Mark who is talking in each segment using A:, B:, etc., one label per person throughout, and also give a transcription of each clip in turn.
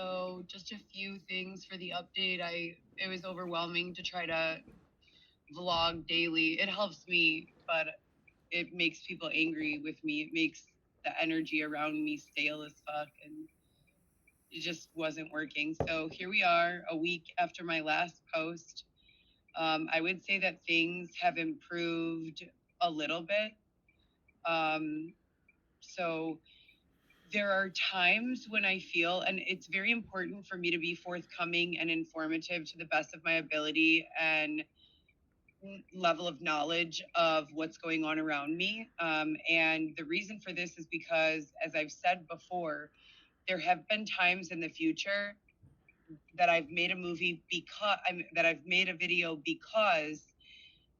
A: So just a few things for the update. It was overwhelming to try to vlog daily. It helps me, but it makes people angry with me. It makes the energy around me stale as fuck, and it just wasn't working. So here we are, a week after my last post. I would say that things have improved a little bit. So there are times when I feel, and it's very important for me to be forthcoming and informative to the best of my ability and level of knowledge of what's going on around me. And the reason for this is because, as I've said before, there have been times in the future that I've made a movie that I've made a video because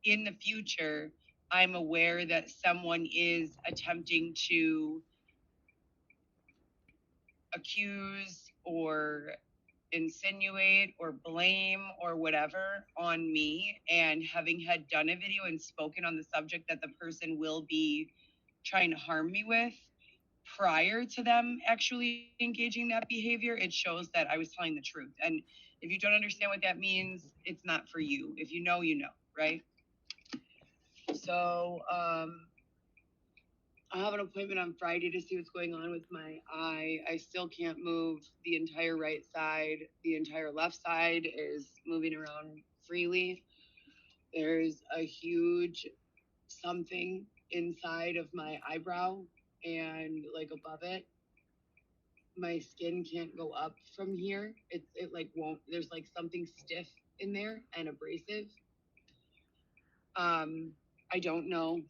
A: in the future, I'm aware that someone is attempting to accuse or insinuate or blame or whatever on me, and having had done a video and spoken on the subject that the person will be trying to harm me with prior to them actually engaging that behavior, it shows that I was telling the truth. And if you don't understand what that means, it's not for you. If you know, you know, right? So I have an appointment on Friday to see what's going on with my eye. I still can't move the entire right side. The entire left side is moving around freely. There's a huge something inside of my eyebrow and like above it. My skin can't go up from here. It like won't. There's like something stiff in there and abrasive. I don't know,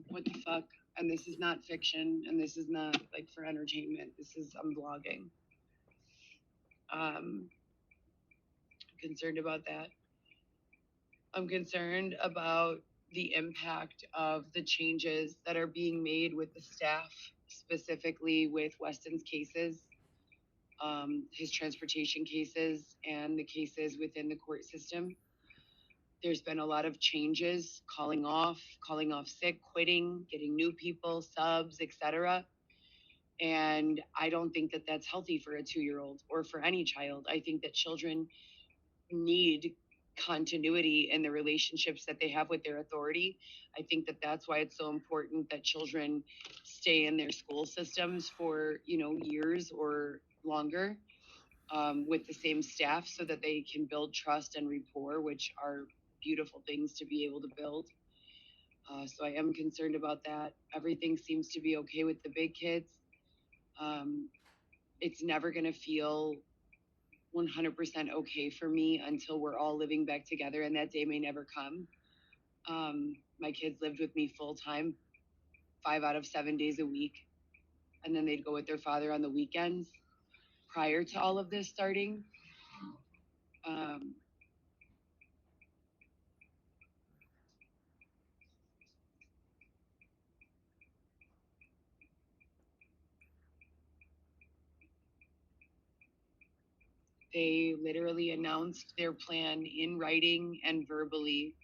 A: what the fuck. And this is not fiction, and this is not like for entertainment. I'm vlogging. I'm concerned about that. I'm concerned about the impact of the changes that are being made with the staff, specifically with Weston's cases, his transportation cases, and the cases within the court system. There's been a lot of changes, calling off sick, quitting, getting new people, subs, etc. And I don't think that that's healthy for a 2-year-old or for any child. I think that children need continuity in the relationships that they have with their authority. I think that that's why it's so important that children stay in their school systems for, years or longer, with the same staff, so that they can build trust and rapport, which are beautiful things to be able to build. So I am concerned about that. Everything seems to be okay with the big kids. It's never going to feel 100% okay for me until we're all living back together, and that day may never come. My kids lived with me full time, 5 out of 7 days a week, and then they'd go with their father on the weekends prior to all of this starting. They literally announced their plan in writing and verbally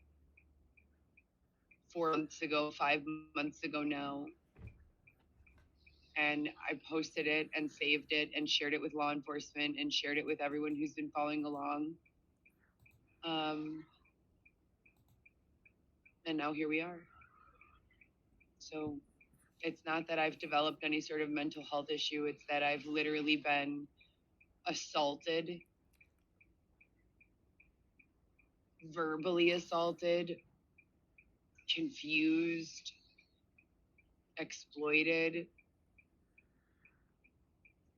A: 4 months ago, 5 months ago now. And I posted it and saved it and shared it with law enforcement and shared it with everyone who's been following along. And now here we are. So it's not that I've developed any sort of mental health issue. It's that I've literally been assaulted, verbally assaulted, confused, exploited.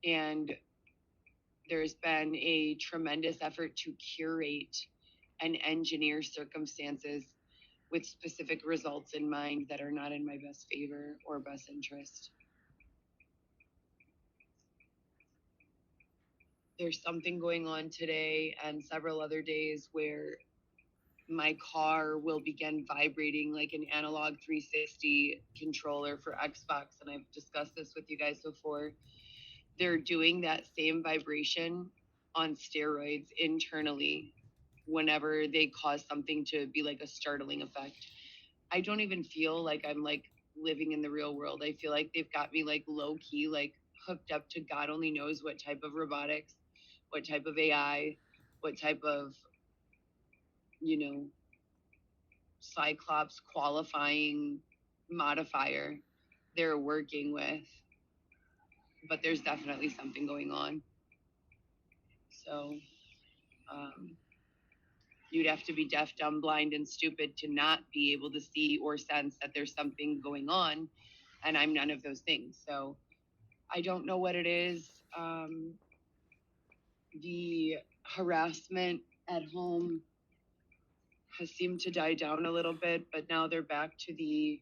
A: And there's been a tremendous effort to curate and engineer circumstances with specific results in mind that are not in my best favor or best interest. There's something going on today and several other days where my car will begin vibrating like an analog 360 controller for Xbox. And I've discussed this with you guys before. They're doing that same vibration on steroids internally whenever they cause something to be like a startling effect. I don't even feel like I'm like living in the real world. I feel like they've got me like low key, like hooked up to God only knows what type of robotics. what type of AI, what type of, you know, Cyclops qualifying modifier they're working with. But there's definitely something going on. So you'd have to be deaf, dumb, blind, and stupid to not be able to see or sense that there's something going on. And I'm none of those things. So I don't know what it is. The harassment at home has seemed to die down a little bit, but now they're back to the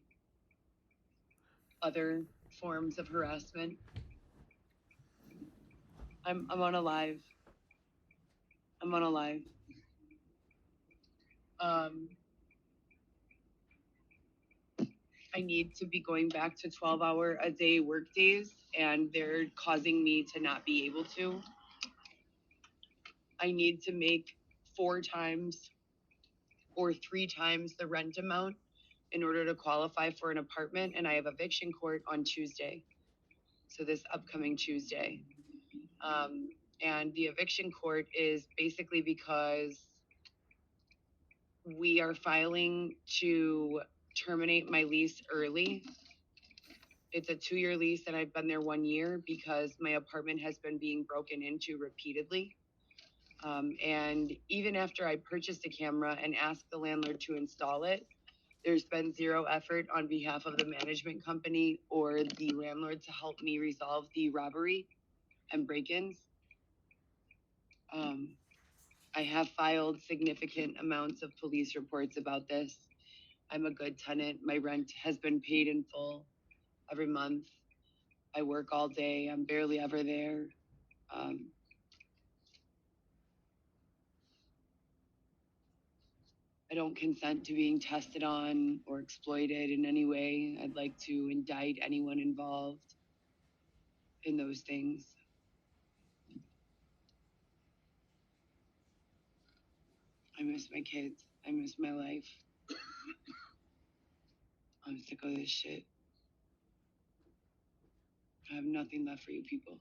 A: other forms of harassment. I'm on a live. I'm on a live. I need to be going back to 12-hour-a-day work days, and they're causing me to not be able to. I need to make 4 times or 3 times the rent amount in order to qualify for an apartment, and I have eviction court on Tuesday, so this upcoming Tuesday. And the eviction court is basically because we are filing to terminate my lease early. It's a 2-year lease, and I've been there 1 year because my apartment has been being broken into repeatedly. And even after I purchased a camera and asked the landlord to install it, there's been zero effort on behalf of the management company or the landlord to help me resolve the robbery and break-ins. I have filed significant amounts of police reports about this. I'm a good tenant. My rent has been paid in full every month. I work all day. I'm barely ever there. I don't consent to being tested on or exploited in any way. I'd like to indict anyone involved in those things. I miss my kids. I miss my life. I'm sick of this shit. I have nothing left for you people.